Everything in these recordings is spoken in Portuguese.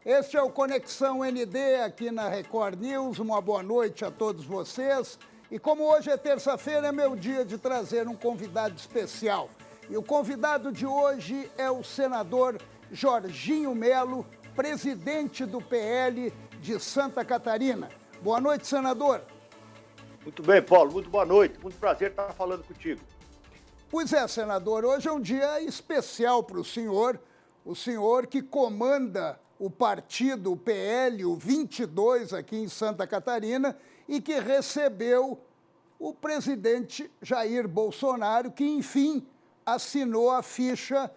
Este é o Conexão ND aqui na Record News. Uma boa noite a todos vocês. E como hoje é terça-feira, é meu dia de trazer um convidado especial. E o convidado de hoje é o senador Jorginho Melo, presidente do PL de Santa Catarina. Boa noite, senador. Muito bem, Paulo. Muito boa noite. Muito prazer estar falando contigo. Pois é, senador. Hoje é um dia especial para o senhor que comanda o partido, o PL, o 22, aqui em Santa Catarina, e que recebeu o presidente Jair Bolsonaro, que, enfim, assinou a ficha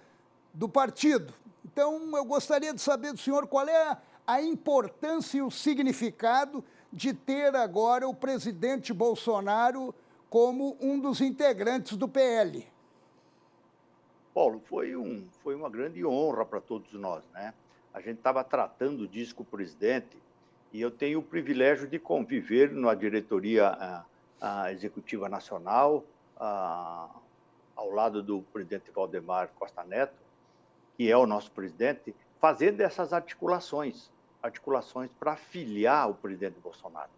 do partido. Então, eu gostaria de saber do senhor qual é a importância e o significado de ter agora o presidente Bolsonaro como um dos integrantes do PL. Paulo, foi uma grande honra para todos nós, né? A gente estava tratando disso com o presidente e eu tenho o privilégio de conviver na diretoria executiva nacional, ao lado do presidente Valdemar Costa Neto, que é o nosso presidente, fazendo essas articulações para filiar o presidente Bolsonaro.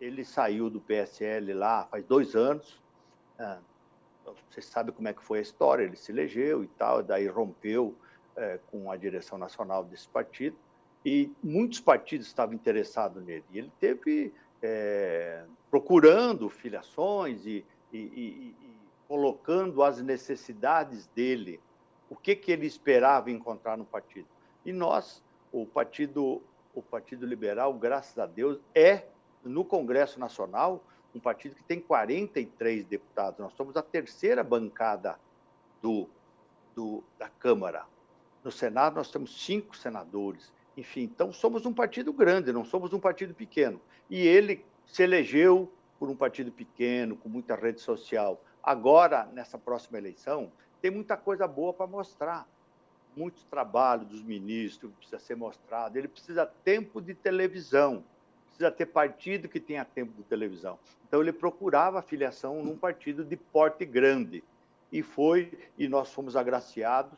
Ele saiu do PSL lá faz 2 anos, você sabe como é que foi a história, ele se elegeu e tal, daí rompeu com a direção nacional desse partido, e muitos partidos estavam interessados nele. E ele teve procurando filiações e colocando as necessidades dele, o que ele esperava encontrar no partido. E nós, o Partido Liberal, graças a Deus, no Congresso Nacional, um partido que tem 43 deputados. Nós somos a terceira bancada da Câmara. No Senado, nós temos 5 senadores. Enfim, então somos um partido grande, não somos um partido pequeno. E ele se elegeu por um partido pequeno, com muita rede social. Agora, nessa próxima eleição, tem muita coisa boa para mostrar. Muito trabalho dos ministros precisa ser mostrado. Ele precisa tempo de televisão. Precisa ter partido que tenha tempo de televisão. Então, ele procurava a filiação num partido de porte grande. E nós fomos agraciados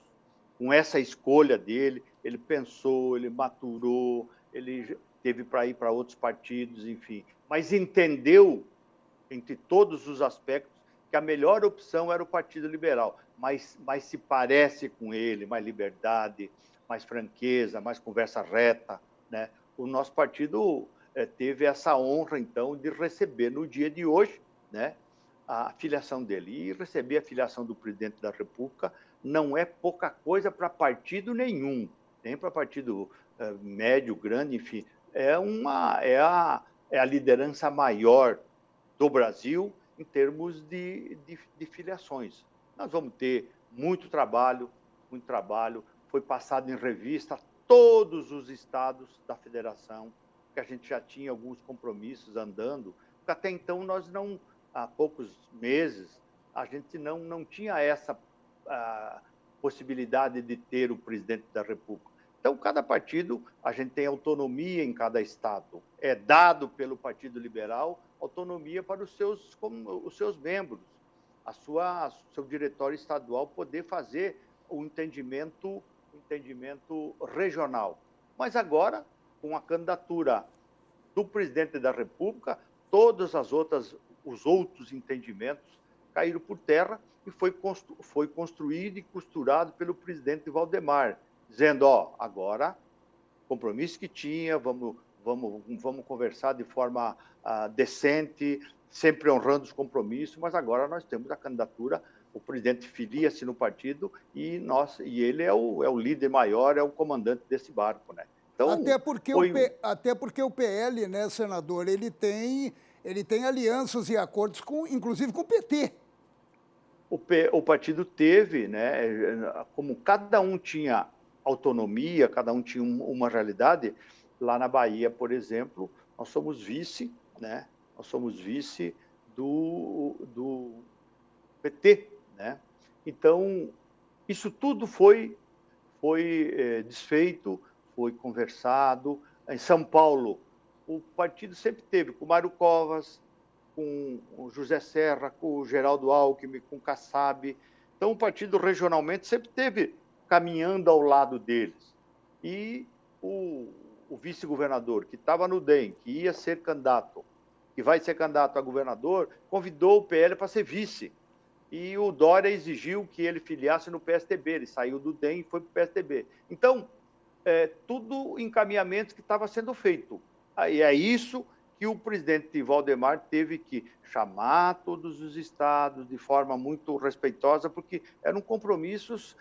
com essa escolha dele. Ele pensou, ele maturou, ele teve para ir para outros partidos, enfim. Mas entendeu, entre todos os aspectos, que a melhor opção era o Partido Liberal. Mas se parece com ele, mais liberdade, mais franqueza, mais conversa reta, né? O nosso partido teve essa honra, então, de receber no dia de hoje, né, a filiação dele. E receber a filiação do presidente da República não é pouca coisa para partido nenhum, nem para partido médio, grande, enfim. É a liderança maior do Brasil em termos de filiações. Nós vamos ter muito trabalho, foi passado em revista todos os estados da federação, que a gente já tinha alguns compromissos andando, porque até então nós não, há poucos meses, a gente não tinha essa possibilidade de ter o presidente da República. Então, cada partido, a gente tem autonomia em cada estado. É dado pelo Partido Liberal autonomia para os seus membros, seu diretório estadual poder fazer o entendimento regional. Mas agora, com a candidatura do presidente da República, os outros entendimentos caíram por terra e foi construído e costurado pelo presidente Valdemar, dizendo, agora, compromisso que tinha, vamos conversar de forma decente, sempre honrando os compromissos, mas agora nós temos a candidatura, o presidente filia-se no partido e ele é o líder maior, é o comandante desse barco, né? Então, até porque o PL, né, senador, ele tem alianças e acordos inclusive com o PT. O partido teve, né, como cada um tinha autonomia, cada um tinha uma realidade. Lá na Bahia, por exemplo, nós somos vice, né? Nós somos vice do PT, né? Então, isso tudo foi desfeito, foi conversado. Em São Paulo, o partido sempre teve com Mário Covas, com o José Serra, com o Geraldo Alckmin, com o Kassab. Então, o partido regionalmente sempre teve caminhando ao lado deles. E o vice-governador, que estava no DEM, que ia ser candidato, que vai ser candidato a governador, convidou o PL para ser vice. E o Dória exigiu que ele filiasse no PSDB. Ele saiu do DEM e foi para o PSDB. Então, tudo encaminhamentos que estava sendo feito. Aí é isso que o presidente Valdemar teve que chamar todos os estados de forma muito respeitosa, porque eram compromissos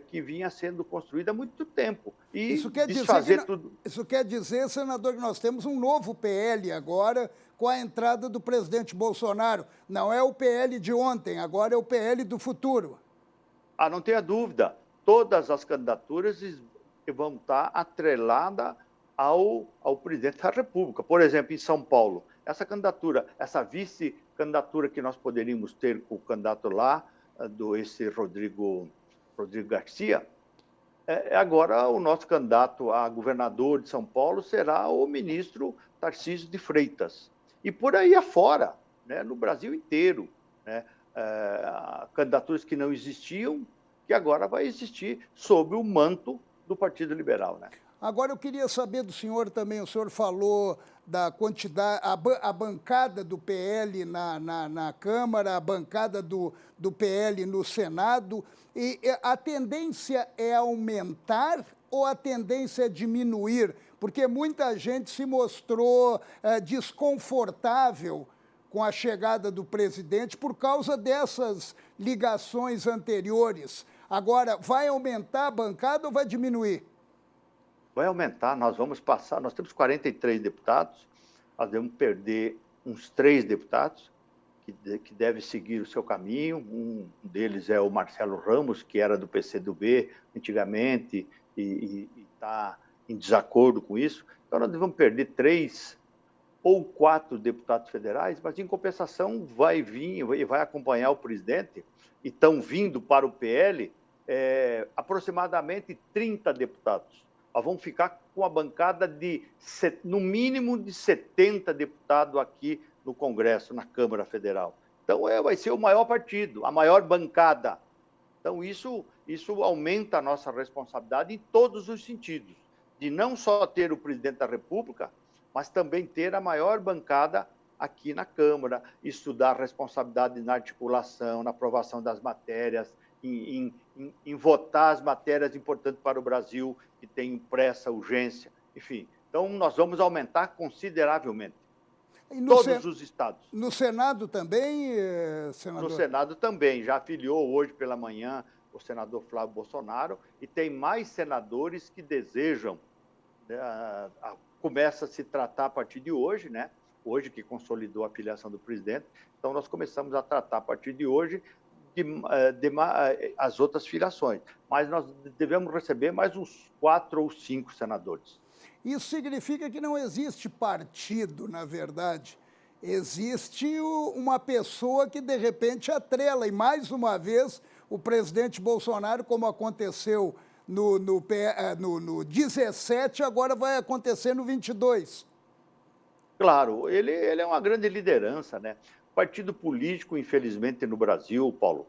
que vinha sendo construídos há muito tempo. E Isso quer desfazer dizer tudo. isso quer dizer, senador, que nós temos um novo PL agora com a entrada do presidente Bolsonaro. Não é o PL de ontem, agora é o PL do futuro. Ah, não tenha dúvida, todas as candidaturas vão estar atreladas ao presidente da República. Por exemplo, em São Paulo, essa candidatura, essa vice-candidatura que nós poderíamos ter com o candidato lá, esse Rodrigo Garcia, agora o nosso candidato a governador de São Paulo será o ministro Tarcísio de Freitas. E por aí afora, né, no Brasil inteiro, né, candidaturas que não existiam, que agora vai existir sob o manto do Partido Liberal, né? Agora eu queria saber do senhor também, o senhor falou da quantidade, a bancada do PL na Câmara, a bancada do PL no Senado, e a tendência é aumentar ou a tendência é diminuir? Porque muita gente se mostrou desconfortável com a chegada do presidente por causa dessas ligações anteriores. Agora, vai aumentar a bancada ou vai diminuir? Vai aumentar, nós vamos passar, nós temos 43 deputados, nós devemos perder uns 3 deputados que devem seguir o seu caminho. Um deles é o Marcelo Ramos, que era do PCdoB antigamente e está em desacordo com isso. Então, nós devemos perder 3 ou 4 deputados federais, mas, em compensação, vai vir e vai acompanhar o presidente, e estão vindo para o PL aproximadamente 30 deputados. Nós vamos ficar com a bancada no mínimo de 70 deputados aqui no Congresso, na Câmara Federal. Então, vai ser o maior partido, a maior bancada. Então, isso aumenta a nossa responsabilidade em todos os sentidos, de não só ter o presidente da República, mas também ter a maior bancada aqui na Câmara, estudar a responsabilidade na articulação, na aprovação das matérias, em votar as matérias importantes para o Brasil, que tem pressa, urgência, enfim. Então, nós vamos aumentar consideravelmente. Todos os estados. No Senado também, senador? No Senado também. Já afiliou hoje pela manhã o senador Flávio Bolsonaro, e tem mais senadores que desejam, começa a se tratar a partir de hoje, né? Hoje que consolidou a filiação do presidente. Então, nós começamos a tratar a partir de hoje as outras filiações. Mas nós devemos receber mais uns 4 ou 5 senadores. Isso significa que não existe partido, na verdade. Existe uma pessoa que, de repente, atrela. E, mais uma vez, o presidente Bolsonaro, como aconteceu no 17, agora vai acontecer no 22. Claro, ele é uma grande liderança, né? Partido político, infelizmente, no Brasil, Paulo,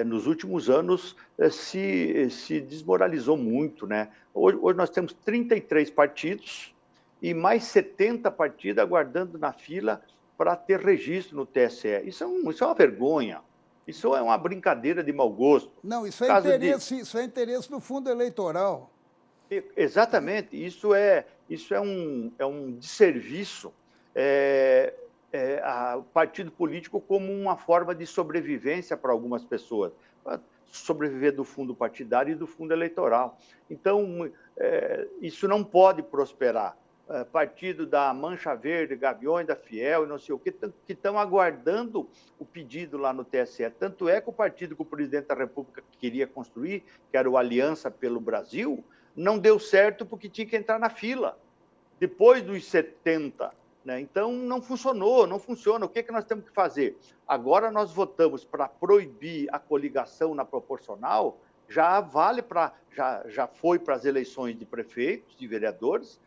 nos últimos anos se desmoralizou muito, né? Hoje nós temos 33 partidos e mais 70 partidos aguardando na fila para ter registro no TSE. Isso é uma vergonha. Isso é uma brincadeira de mau gosto. Não, isso é interesse do fundo eleitoral. Exatamente. Isso é um desserviço ao partido político como uma forma de sobrevivência para algumas pessoas, para sobreviver do fundo partidário e do fundo eleitoral. Então, isso não pode prosperar. Partido da Mancha Verde, Gaviões da Fiel e não sei o que estão aguardando o pedido lá no TSE. Tanto é que o partido que o presidente da República queria construir, que era o Aliança pelo Brasil, não deu certo porque tinha que entrar na fila, depois dos 70. Né? Então, não funcionou, não funciona. O que nós temos que fazer? Agora nós votamos para proibir a coligação na proporcional, já foi para as eleições de prefeitos, de vereadores,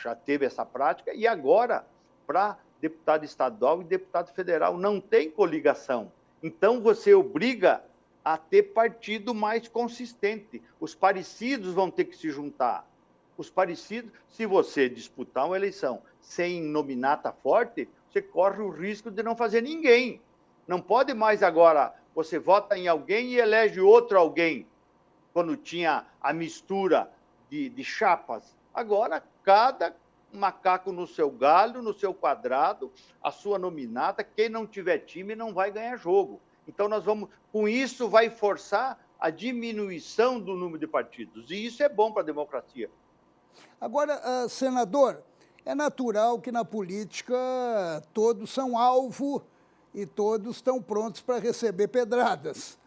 já teve essa prática, e agora para deputado estadual e deputado federal. Não tem coligação. Então, você obriga a ter partido mais consistente. Os parecidos vão ter que se juntar. Os parecidos, se você disputar uma eleição sem nominata forte, você corre o risco de não fazer ninguém. Não pode mais agora, você vota em alguém e elege outro alguém, quando tinha a mistura de chapas. Agora, cada macaco no seu galho, no seu quadrado, a sua nominata, quem não tiver time não vai ganhar jogo. Então, nós vamos, com isso, vai forçar a diminuição do número de partidos. E isso é bom para a democracia. Agora, senador, é natural que na política todos são alvo e todos estão prontos para receber pedradas.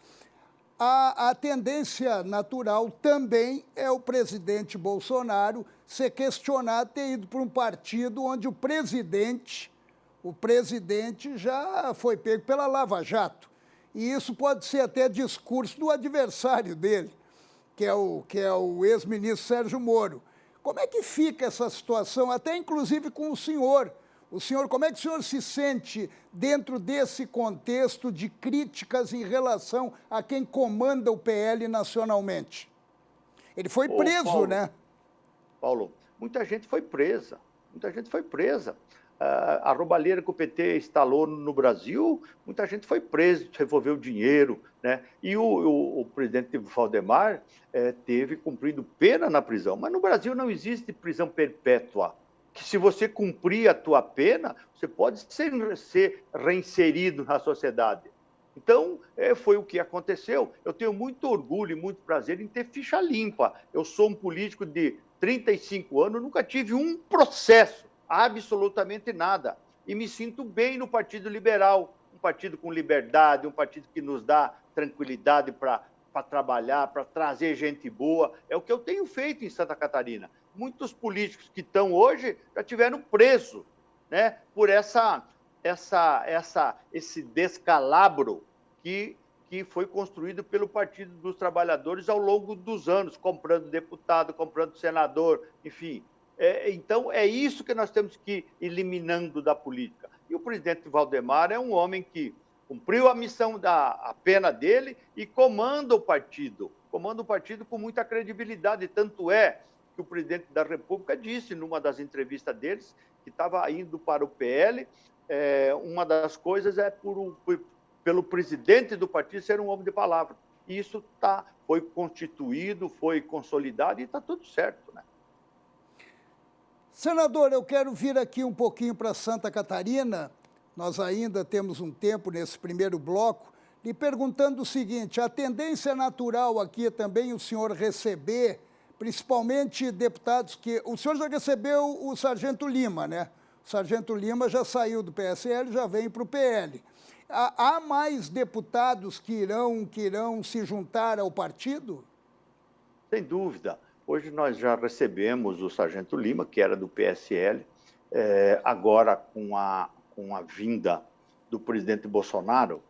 A tendência natural também é o presidente Bolsonaro ser questionado ter ido para um partido onde o presidente já foi pego pela Lava Jato. E isso pode ser até discurso do adversário dele, que é o ex-ministro Sérgio Moro. Como é que fica essa situação, até inclusive com o senhor? Como é que o senhor se sente dentro desse contexto de críticas em relação a quem comanda o PL nacionalmente? Ele foi preso, Paulo, né? Paulo, muita gente foi presa, muita gente foi presa. A roubalheira que o PT instalou no Brasil, muita gente foi presa, revolveu dinheiro, né? E o presidente Valdemar teve cumprido pena na prisão. Mas no Brasil não existe prisão perpétua, que se você cumprir a tua pena, você pode ser reinserido na sociedade. Então, foi o que aconteceu. Eu tenho muito orgulho e muito prazer em ter ficha limpa. Eu sou um político de 35 anos, nunca tive um processo, absolutamente nada. E me sinto bem no Partido Liberal, um partido com liberdade, um partido que nos dá tranquilidade para trabalhar, para trazer gente boa. É o que eu tenho feito em Santa Catarina. Muitos políticos que estão hoje já tiveram presos, né, por esse descalabro que foi construído pelo Partido dos Trabalhadores ao longo dos anos, comprando deputado, comprando senador, enfim. Então, é isso que nós temos que ir eliminando da política. E o presidente Valdemar é um homem que cumpriu a missão, a pena dele e comanda o partido com muita credibilidade. Tanto é que o presidente da República disse, numa das entrevistas deles, que estava indo para o PL. Uma das coisas é pelo presidente do partido ser um homem de palavra. E isso foi constituído, foi consolidado e está tudo certo, né? Senador, eu quero vir aqui um pouquinho para Santa Catarina, nós ainda temos um tempo nesse primeiro bloco, lhe perguntando o seguinte: a tendência natural aqui é também o senhor receber, principalmente deputados que... O senhor já recebeu o Sargento Lima, né? O Sargento Lima já saiu do PSL, já vem para o PL. Há mais deputados que irão se juntar ao partido? Sem dúvida. Hoje nós já recebemos o Sargento Lima, que era do PSL, agora com a vinda do presidente Bolsonaro,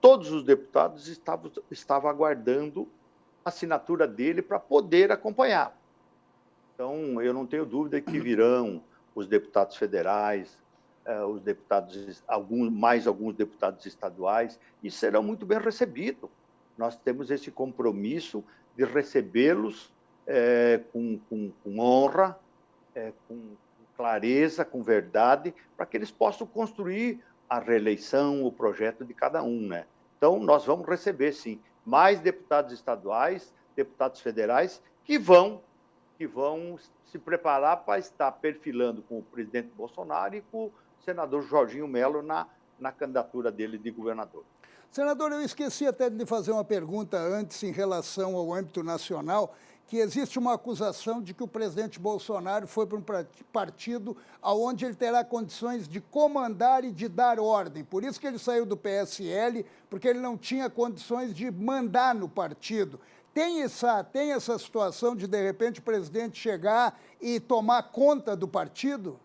todos os deputados estavam aguardando a assinatura dele para poder acompanhar. Então, eu não tenho dúvida que virão os deputados federais, os deputados, mais alguns deputados estaduais, e serão muito bem recebidos. Nós temos esse compromisso de recebê-los com honra, com clareza, com verdade, para que eles possam construir a reeleição, o projeto de cada um, né? Então, nós vamos receber, sim, mais deputados estaduais, deputados federais, que vão se preparar para estar perfilando com o presidente Bolsonaro e com o senador Jorginho Melo na candidatura dele de governador. Senador, eu esqueci até de lhe fazer uma pergunta antes em relação ao âmbito nacional, que existe uma acusação de que o presidente Bolsonaro foi para um partido onde ele terá condições de comandar e de dar ordem. Por isso que ele saiu do PSL, porque ele não tinha condições de mandar no partido. Tem essa situação de repente, o presidente chegar e tomar conta do partido?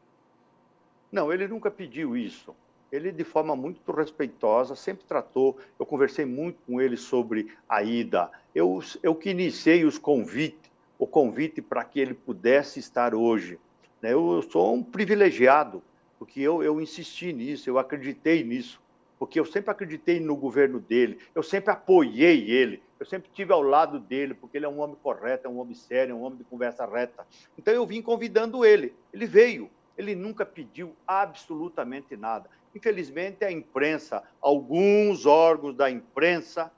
Não, ele nunca pediu isso. Ele, de forma muito respeitosa, sempre tratou. Eu conversei muito com ele sobre a ida. Eu que iniciei o convite para que ele pudesse estar hoje, né? Eu sou um privilegiado, porque eu insisti nisso, eu acreditei nisso. porque eu sempre acreditei no governo dele, eu sempre apoiei ele, eu sempre estive ao lado dele, porque ele é um homem correto, é um homem sério, é um homem de conversa reta. Então eu vim convidando ele, ele veio, ele nunca pediu absolutamente nada. Infelizmente, a imprensa, alguns órgãos da imprensa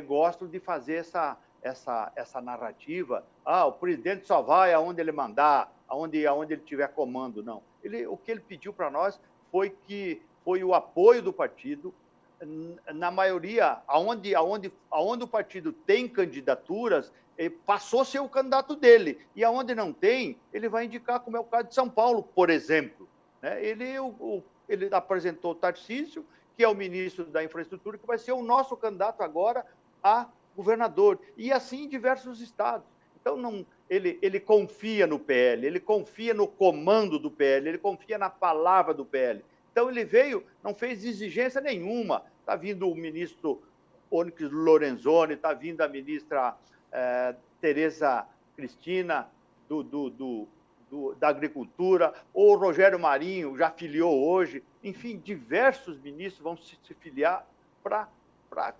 gostam de fazer essa narrativa. O presidente só vai aonde ele mandar, aonde ele tiver comando. Não. O que ele pediu para nós foi o apoio do partido. Na maioria, aonde o partido tem candidaturas, passou a ser o candidato dele. E aonde não tem, ele vai indicar, como é o caso de São Paulo, por exemplo. Né? Ele apresentou o Tarcísio, que é o ministro da Infraestrutura, que vai ser o nosso candidato agora a governador. E assim em diversos estados. Então, ele confia no PL, ele confia no comando do PL, ele confia na palavra do PL. Então, ele veio, não fez exigência nenhuma. Está vindo o ministro Onyx Lorenzoni, está vindo a ministra Tereza Cristina, da Agricultura, ou o Rogério Marinho, já filiou hoje. Enfim, diversos ministros vão se filiar para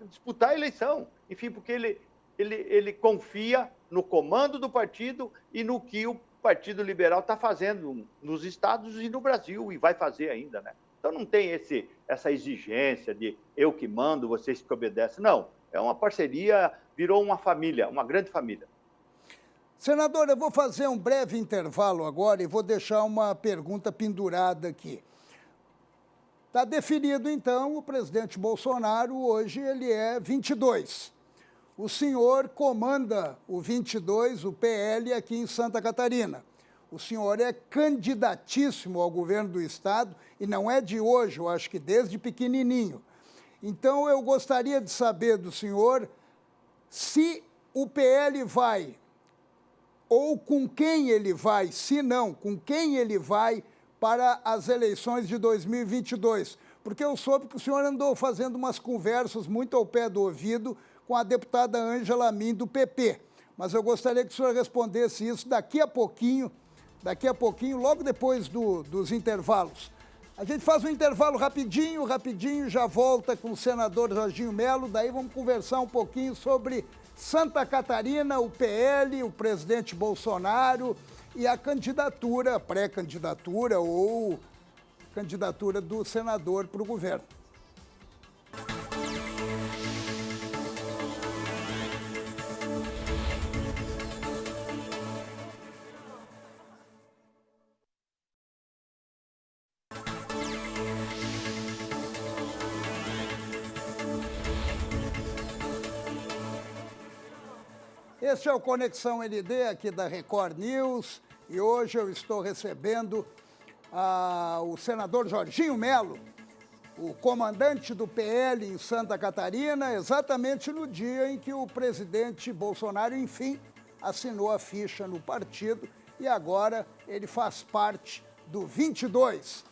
disputar a eleição. Enfim, porque ele confia no comando do partido e no que o Partido Liberal está fazendo nos estados e no Brasil, e vai fazer ainda, né? Então não tem essa exigência de eu que mando, vocês que obedecem. Não, é uma parceria, virou uma família, uma grande família. Senador, eu vou fazer um breve intervalo agora e vou deixar uma pergunta pendurada aqui. Está definido, então, o presidente Bolsonaro, hoje ele é 22. O senhor comanda o 22, o PL, aqui em Santa Catarina. O senhor é candidatíssimo ao governo do Estado, e não é de hoje, eu acho que desde pequenininho. Então, eu gostaria de saber do senhor se o PL vai, ou com quem ele vai, se não, com quem ele vai para as eleições de 2022. Porque eu soube que o senhor andou fazendo umas conversas muito ao pé do ouvido com a deputada Ângela Amin, do PP. Mas eu gostaria que o senhor respondesse isso daqui a pouquinho, logo depois dos intervalos. A gente faz um intervalo rapidinho, já volta com o senador Jorginho Melo, daí vamos conversar um pouquinho sobre Santa Catarina, o PL, o presidente Bolsonaro e a candidatura, pré-candidatura ou candidatura do senador para o governo. Este é o Conexão ND aqui da Record News e hoje eu estou recebendo o senador Jorginho Melo, o comandante do PL em Santa Catarina, exatamente no dia em que o presidente Bolsonaro, enfim, assinou a ficha no partido e agora ele faz parte do 22.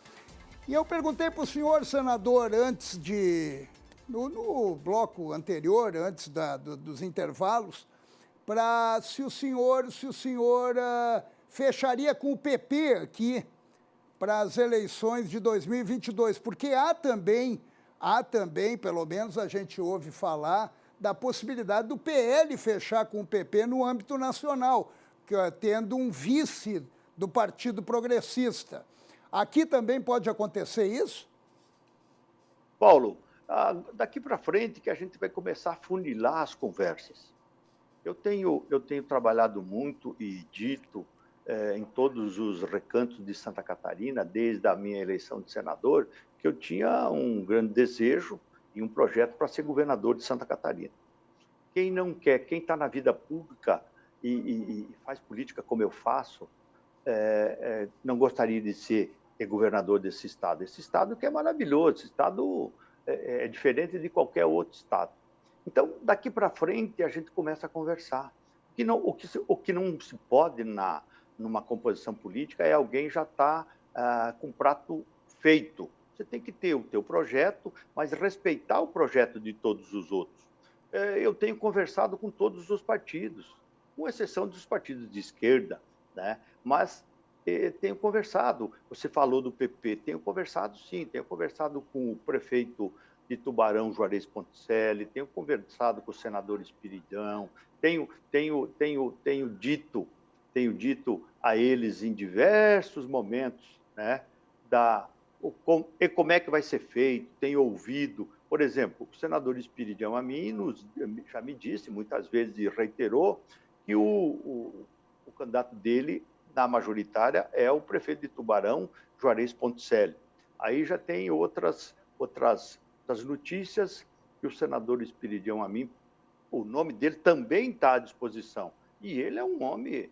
E eu perguntei para o senhor, senador, antes de, no bloco anterior, antes dos intervalos, para se o senhor fecharia com o PP aqui para as eleições de 2022, porque há também, pelo menos a gente ouve falar, da possibilidade do PL fechar com o PP no âmbito nacional, tendo um vice do Partido Progressista. Aqui também pode acontecer isso? Paulo, daqui para frente que a gente vai começar a funilar as conversas. Eu tenho trabalhado muito e dito em todos os recantos de Santa Catarina, desde a minha eleição de senador, que eu tinha um grande desejo e um projeto para ser governador de Santa Catarina. Quem não quer, quem está na vida pública e faz política como eu faço, não gostaria de ser governador desse estado. Esse estado que é maravilhoso, esse estado é diferente de qualquer outro estado. Então, daqui para frente, a gente começa a conversar. O que não se pode numa composição política é alguém já estar com o prato feito. Você tem que ter o teu projeto, mas respeitar o projeto de todos os outros. Eu tenho conversado com todos os partidos, com exceção dos partidos de esquerda, né? Mas tenho conversado, você falou do PP, tenho conversado sim, tenho conversado com o prefeito de Tubarão, Juarez Ponticelli, tenho conversado com o senador Espiridão, tenho dito a eles em diversos momentos, né, e como é que vai ser feito, tenho ouvido, por exemplo, o senador Espiridão a mim já me disse muitas vezes e reiterou que o candidato dele na majoritária é o prefeito de Tubarão, Juarez Ponticelli. Aí já tem outras notícias que o senador Espiridão Amin, o nome dele também está à disposição. E ele é um homem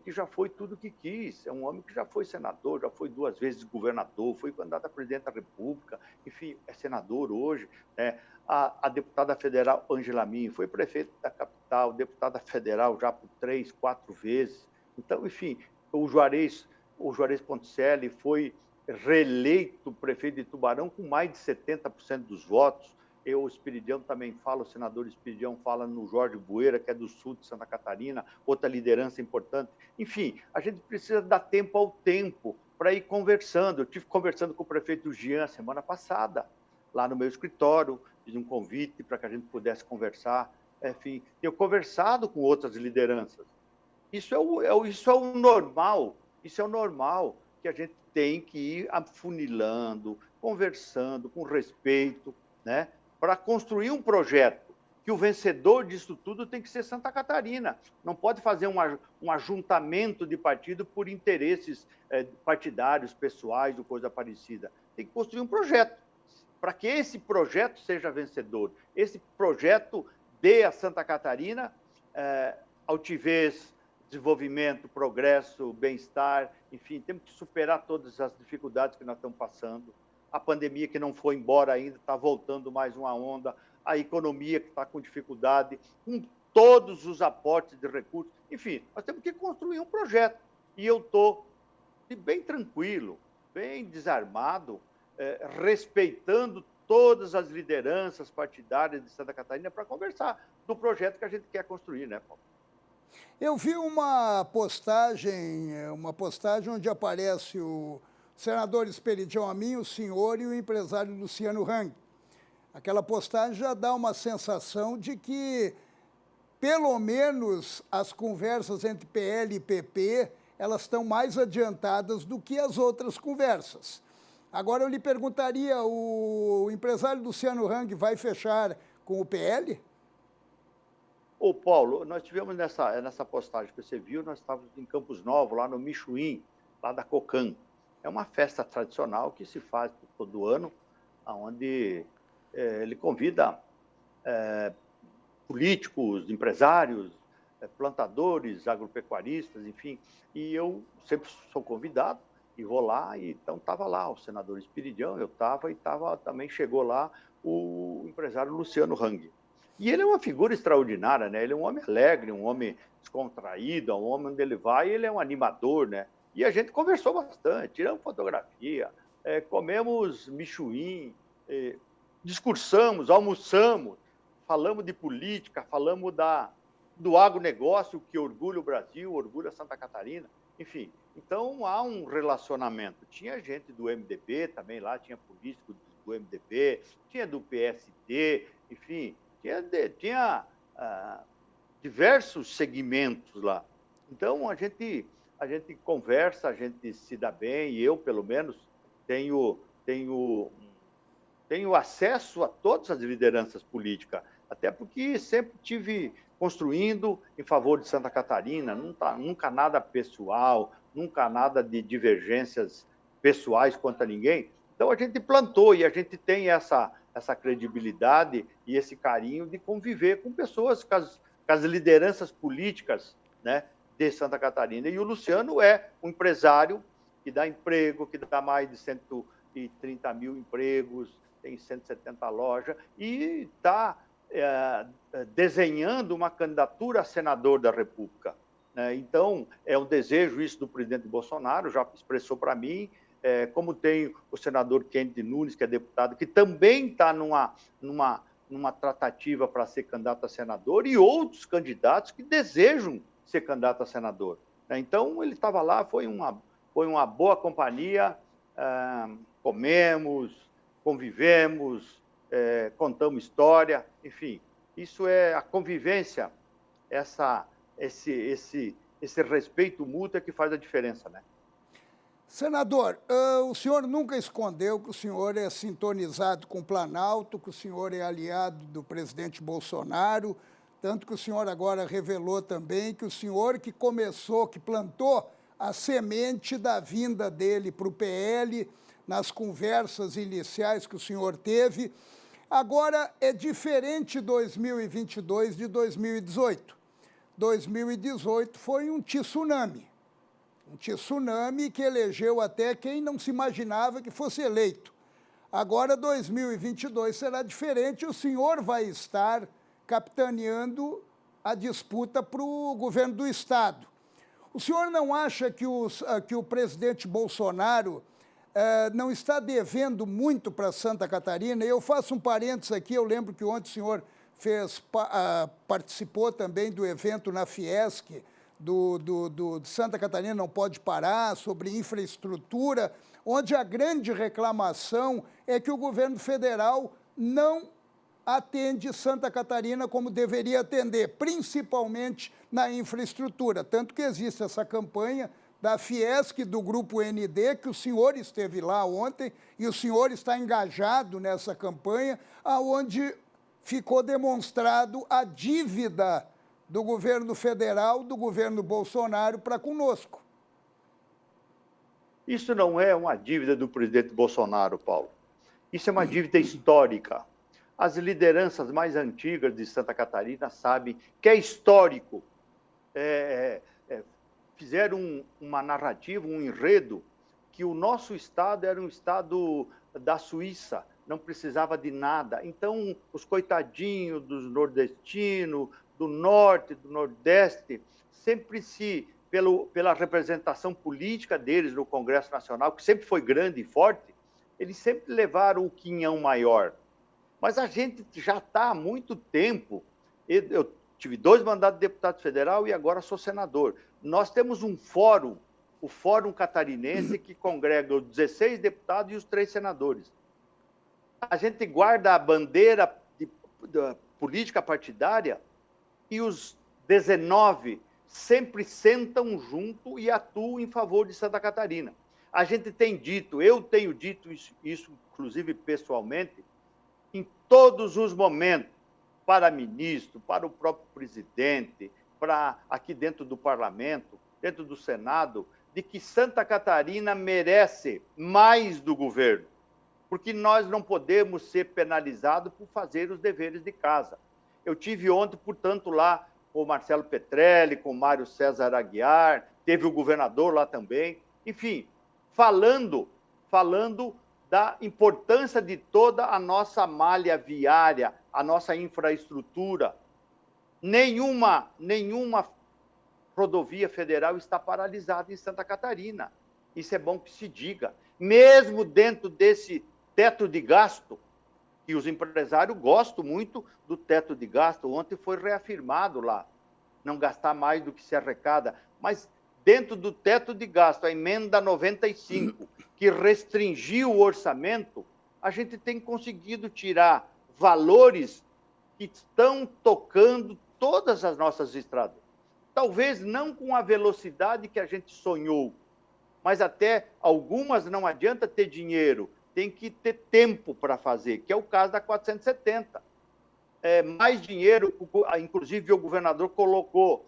que já foi tudo o que quis, é um homem que já foi senador, já foi 2 vezes governador, foi candidato a presidente da República, enfim, é senador hoje. Né? A deputada federal Ângela Min foi prefeita da capital, deputada federal já por 3, 4 vezes. Então, enfim, o Juarez Ponticelli foi reeleito prefeito de Tubarão com mais de 70% dos votos. O Espiridão também fala, o senador Espiridão fala no Jorge Bueira, que é do sul de Santa Catarina, outra liderança importante. Enfim, a gente precisa dar tempo ao tempo para ir conversando. Eu estive conversando com o prefeito Jean semana passada, lá no meu escritório, fiz um convite para que a gente pudesse conversar. Enfim, tenho conversado com outras lideranças. Isso é o normal, isso é o normal, que a gente tem que ir afunilando, conversando com respeito, né, para construir um projeto, que o vencedor disso tudo tem que ser Santa Catarina. Não pode fazer um ajuntamento de partido por interesses partidários, pessoais ou coisa parecida. Tem que construir um projeto, para que esse projeto seja vencedor. Esse projeto dê a Santa Catarina altivez, desenvolvimento, progresso, bem-estar, enfim, temos que superar todas as dificuldades que nós estamos passando. A pandemia que não foi embora ainda, está voltando mais uma onda, a economia que está com dificuldade, com todos os aportes de recursos. Enfim, nós temos que construir um projeto. E eu estou bem tranquilo, bem desarmado, respeitando todas as lideranças partidárias de Santa Catarina para conversar do projeto que a gente quer construir, né, Paulo? Eu vi uma postagem onde aparece o senador Espiridão Amin, o senhor e o empresário Luciano Hang. Aquela postagem já dá uma sensação de que, pelo menos, as conversas entre PL e PP, elas estão mais adiantadas do que as outras conversas. Agora eu lhe perguntaria, o empresário Luciano Hang vai fechar com o PL? Ô, Paulo, nós tivemos nessa postagem que você viu, nós estávamos em Campos Novos, lá no Michuim, lá da Cocan. É uma festa tradicional que se faz todo ano, onde ele convida políticos, empresários, plantadores, agropecuaristas, enfim. E eu sempre sou convidado e vou lá, e então estava lá o senador Espiridão, eu estava, e também chegou lá o empresário Luciano Hang. E ele é uma figura extraordinária, né? Ele é um homem alegre, um homem descontraído, um homem onde ele vai, ele é um animador, né? E a gente conversou bastante, tiramos fotografia, comemos michuim, discursamos, almoçamos, falamos de política, falamos do agronegócio que orgulha o Brasil, orgulha Santa Catarina, enfim. Então, há um relacionamento. Tinha gente do MDB também lá, tinha político do MDB, tinha do PSD, enfim, tinha diversos segmentos lá. Então, a gente conversa, a gente se dá bem, e eu, pelo menos, tenho acesso a todas as lideranças políticas, até porque sempre tive construindo em favor de Santa Catarina, nunca nada pessoal, nunca nada de divergências pessoais contra ninguém. Então, a gente plantou e a gente tem essa credibilidade e esse carinho de conviver com pessoas, com as lideranças políticas, né, de Santa Catarina. E o Luciano é um empresário que dá emprego, que dá mais de 130 mil empregos, tem 170 lojas, e está desenhando uma candidatura a senador da República. Então, é um desejo isso do presidente Bolsonaro, já expressou para mim, como tem o senador Kennedy Nunes, que é deputado, que também está numa tratativa para ser candidato a senador, e outros candidatos que desejam ser candidato a senador. Então, ele estava lá, foi foi uma boa companhia, comemos, convivemos, contamos história, enfim. Isso é a convivência, esse respeito mútuo que faz a diferença, né? Senador, o senhor nunca escondeu que o senhor é sintonizado com o Planalto, que o senhor é aliado do presidente Bolsonaro, tanto que o senhor agora revelou também que o senhor que começou, que plantou a semente da vinda dele para o PL, nas conversas iniciais que o senhor teve. Agora, é diferente 2022 de 2018. 2018 foi um tsunami. Um tsunami que elegeu até quem não se imaginava que fosse eleito. Agora, 2022 será diferente, o senhor vai estar capitaneando a disputa para o governo do Estado. O senhor não acha que o presidente Bolsonaro não está devendo muito para Santa Catarina? Eu faço um parênteses aqui, eu lembro que ontem o senhor participou também do evento na Fiesc, do Santa Catarina Não Pode Parar, sobre infraestrutura, onde a grande reclamação é que o governo federal não atende Santa Catarina como deveria atender, principalmente na infraestrutura. Tanto que existe essa campanha da Fiesc, do Grupo ND, que o senhor esteve lá ontem, e o senhor está engajado nessa campanha, onde ficou demonstrado a dívida do governo federal, do governo Bolsonaro para conosco. Isso não é uma dívida do presidente Bolsonaro, Paulo. Isso é uma dívida histórica. As lideranças mais antigas de Santa Catarina sabem que é histórico. Fizeram uma narrativa, um enredo, que o nosso estado era um estado da Suíça, não precisava de nada. Então, os coitadinhos dos nordestinos, do norte, do nordeste, sempre pela representação política deles no Congresso Nacional, que sempre foi grande e forte, eles sempre levaram o quinhão maior. Mas a gente já está há muito tempo, eu tive 2 mandatos de deputado federal e agora sou senador. Nós temos um fórum, o Fórum Catarinense, que congrega os 16 deputados e os 3 senadores. A gente guarda a bandeira da política partidária e os 19 sempre sentam junto e atuam em favor de Santa Catarina. A gente tem dito, eu tenho dito isso inclusive pessoalmente, em todos os momentos, para ministro, para o próprio presidente, para aqui dentro do parlamento, dentro do Senado, de que Santa Catarina merece mais do governo, porque nós não podemos ser penalizados por fazer os deveres de casa. Eu tive ontem, portanto, lá com o Marcelo Petrelli, com o Mário César Aguiar, teve o governador lá também, enfim, falando da importância de toda a nossa malha viária, a nossa infraestrutura. Nenhuma rodovia federal está paralisada em Santa Catarina. Isso é bom que se diga. Mesmo dentro desse teto de gasto, e os empresários gostam muito do teto de gasto. Ontem foi reafirmado lá, não gastar mais do que se arrecada. Mas dentro do teto de gasto, a emenda 95, que restringiu o orçamento, a gente tem conseguido tirar valores que estão tocando todas as nossas estradas. Talvez não com a velocidade que a gente sonhou, mas até algumas não adianta ter dinheiro, tem que ter tempo para fazer, que é o caso da 470. Mais dinheiro, inclusive o governador colocou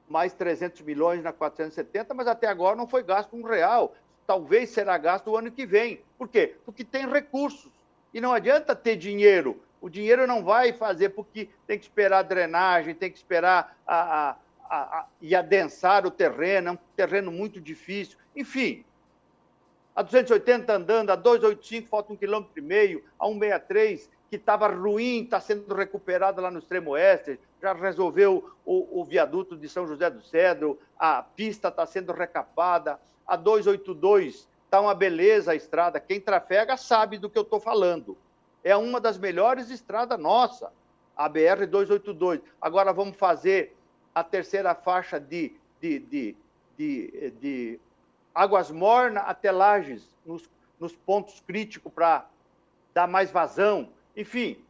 mais 300 milhões na 470, mas até agora não foi gasto R$1. Talvez será gasto o ano que vem. Por quê? Porque tem recursos. E não adianta ter dinheiro. O dinheiro não vai fazer, porque tem que esperar a drenagem, tem que esperar e adensar o terreno, é um terreno muito difícil. Enfim, a 280 andando, a 285 falta 1,5 km, a 163 que estava ruim, está sendo recuperada lá no extremo oeste, já resolveu o viaduto de São José do Cedro, a pista está sendo recapada, a 282 está uma beleza a estrada, quem trafega sabe do que eu estou falando. É uma das melhores estradas nossa, a BR-282. Agora vamos fazer a terceira faixa de Águas Mornas até Lages, nos pontos críticos para dar mais vazão. Enfim,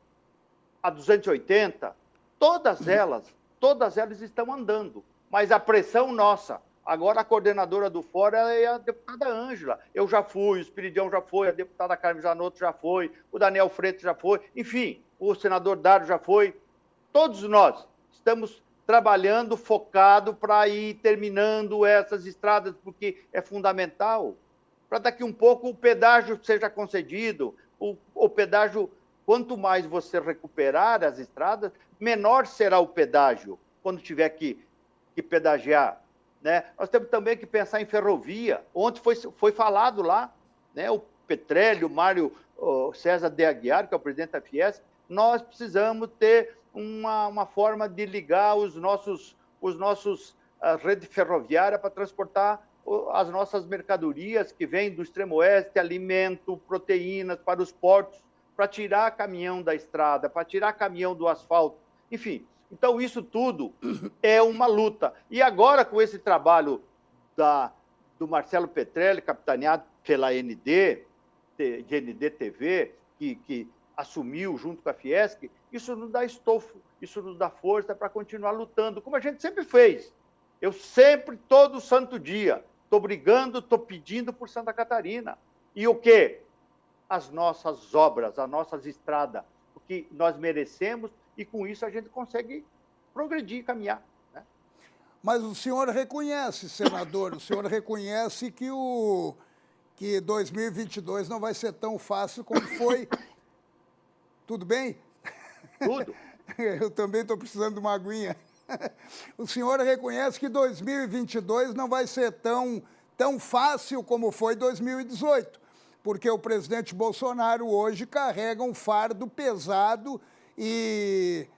a 280, todas elas estão andando. Mas a pressão nossa. Agora a coordenadora do fórum é a deputada Ângela. Eu já fui, o Espiridião já foi, a deputada Carmen Zanotto já foi, o Daniel Freitas já foi, enfim, o senador Dário já foi. Todos nós estamos trabalhando focado para ir terminando essas estradas, porque é fundamental para daqui um pouco o pedágio seja concedido. O pedágio, quanto mais você recuperar as estradas, menor será o pedágio quando tiver que pedagiar. Né? Nós temos também que pensar em ferrovia. Ontem foi falado lá, né? O Petrélio, o Mário César de Aguiar, que é o presidente da Fiesp, nós precisamos ter uma forma de ligar a rede ferroviária para transportar as nossas mercadorias que vêm do extremo oeste, alimento, proteínas para os portos, para tirar caminhão da estrada, para tirar caminhão do asfalto, enfim. Então, isso tudo é uma luta. E agora, com esse trabalho do Marcelo Petrelli, capitaneado pela GND TV, que assumiu junto com a Fiesc, isso nos dá estofo, isso nos dá força para continuar lutando, como a gente sempre fez. Eu sempre, todo santo dia, estou brigando, estou pedindo por Santa Catarina. E o quê? As nossas obras, as nossas estradas, o que nós merecemos, e com isso a gente consegue progredir, caminhar. Né? Mas o senhor reconhece, senador, o senhor reconhece que 2022 não vai ser tão fácil como foi. Tudo bem? Tudo. Eu também estou precisando de uma aguinha. O senhor reconhece que 2022 não vai ser tão fácil como foi 2018, porque o presidente Bolsonaro hoje carrega um fardo pesado e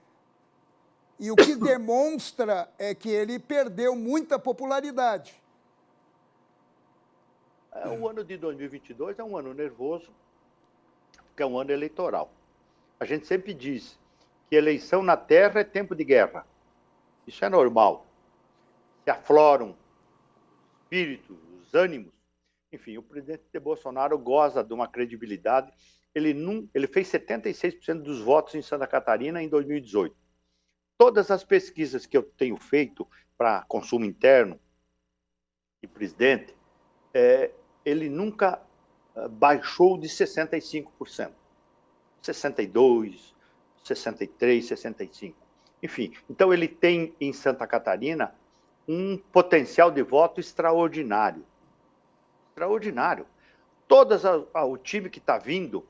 o que demonstra é que ele perdeu muita popularidade. O ano de 2022 é um ano nervoso, porque é um ano eleitoral. A gente sempre diz que eleição na terra é tempo de guerra. Isso é normal. Se afloram os espíritos, os ânimos. Enfim, o presidente Bolsonaro goza de uma credibilidade. Ele fez 76% dos votos em Santa Catarina em 2018. Todas as pesquisas que eu tenho feito para consumo interno e presidente, ele nunca baixou de 65%. 62%, 63%, 65%. Enfim, então ele tem em Santa Catarina um potencial de voto extraordinário. Extraordinário. O time que está vindo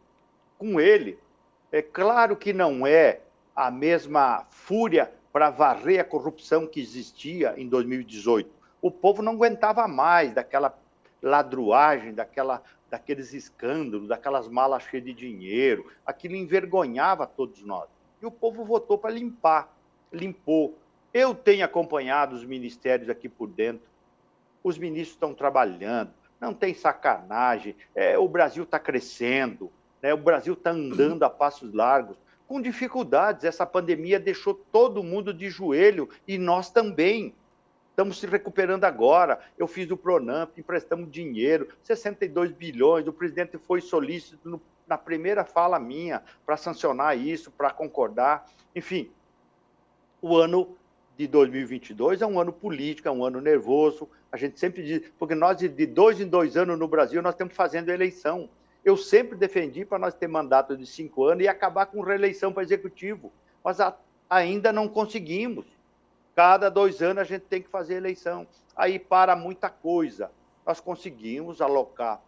com ele, é claro que não é a mesma fúria para varrer a corrupção que existia em 2018. O povo não aguentava mais daquela ladruagem, daqueles escândalos, daquelas malas cheias de dinheiro. Aquilo envergonhava todos nós. E o povo votou para limpar. Limpou. Eu tenho acompanhado os ministérios aqui por dentro. Os ministros estão trabalhando. Não tem sacanagem. O Brasil está crescendo. Né? O Brasil está andando a passos largos. Com dificuldades. Essa pandemia deixou todo mundo de joelho. E nós também. Estamos se recuperando agora. Eu fiz o Pronamp, emprestamos dinheiro, 62 bilhões. O presidente foi solícito na primeira fala minha para sancionar isso, para concordar. Enfim, o ano de 2022 é um ano político, é um ano nervoso. A gente sempre diz, porque nós de 2 em 2 anos no Brasil, nós estamos fazendo eleição. Eu sempre defendi para nós ter mandato de 5 anos e acabar com reeleição para executivo. Mas ainda não conseguimos. Cada 2 anos a gente tem que fazer eleição. Aí para muita coisa. Nós conseguimos alocar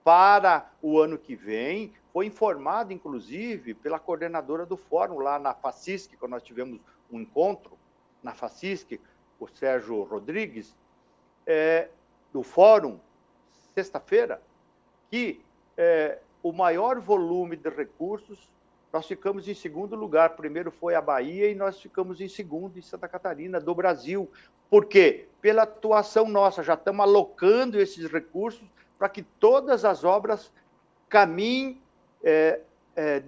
para o ano que vem. Foi informado, inclusive, pela coordenadora do fórum lá na FACISC, quando nós tivemos um encontro na FACISC, o Sérgio Rodrigues, do fórum, sexta-feira, que o maior volume de recursos, nós ficamos em segundo lugar. Primeiro foi a Bahia e nós ficamos em segundo em Santa Catarina, do Brasil. Por quê? Pela atuação nossa, já estamos alocando esses recursos para que todas as obras caminhem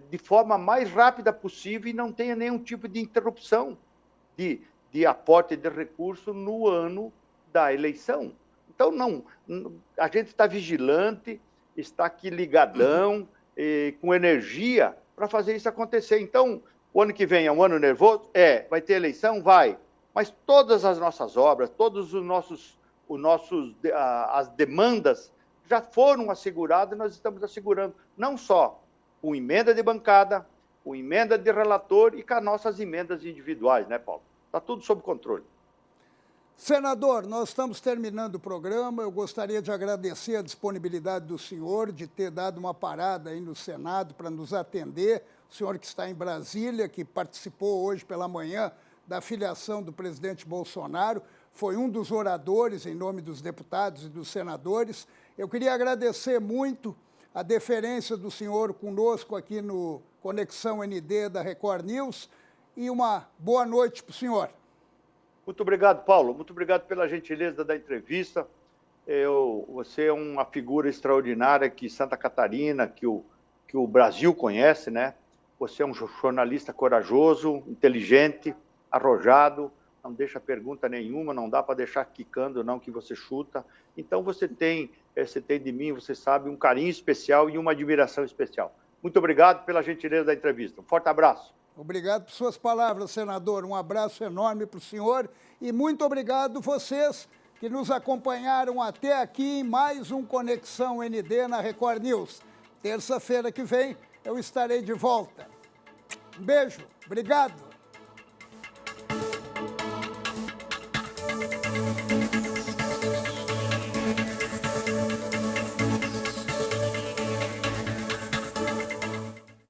de forma mais rápida possível e não tenha nenhum tipo de interrupção de aporte de recurso no ano da eleição. Então, a gente está vigilante, está aqui ligadão, com energia para fazer isso acontecer. Então, o ano que vem é um ano nervoso? Vai ter eleição? Vai. Mas todas as nossas obras, todos as demandas já foram asseguradas e nós estamos assegurando, não só com emenda de bancada, com emenda de relator e com as nossas emendas individuais, né, Paulo? Está tudo sob controle. Senador, nós estamos terminando o programa. Eu gostaria de agradecer a disponibilidade do senhor de ter dado uma parada aí no Senado para nos atender. O senhor que está em Brasília, que participou hoje pela manhã da filiação do presidente Bolsonaro, foi um dos oradores em nome dos deputados e dos senadores. Eu queria agradecer muito a deferência do senhor conosco aqui no Conexão ND da Record News e uma boa noite para o senhor. Muito obrigado, Paulo. Muito obrigado pela gentileza da entrevista. Você é uma figura extraordinária que Santa Catarina, que o Brasil conhece, né? Você é um jornalista corajoso, inteligente, arrojado, não deixa pergunta nenhuma, não dá para deixar quicando, não, que você chuta. Então, você tem de mim, você sabe, um carinho especial e uma admiração especial. Muito obrigado pela gentileza da entrevista. Um forte abraço. Obrigado por suas palavras, senador. Um abraço enorme para o senhor e muito obrigado vocês que nos acompanharam até aqui em mais um Conexão ND na Record News. Terça-feira que vem eu estarei de volta. Um beijo, obrigado.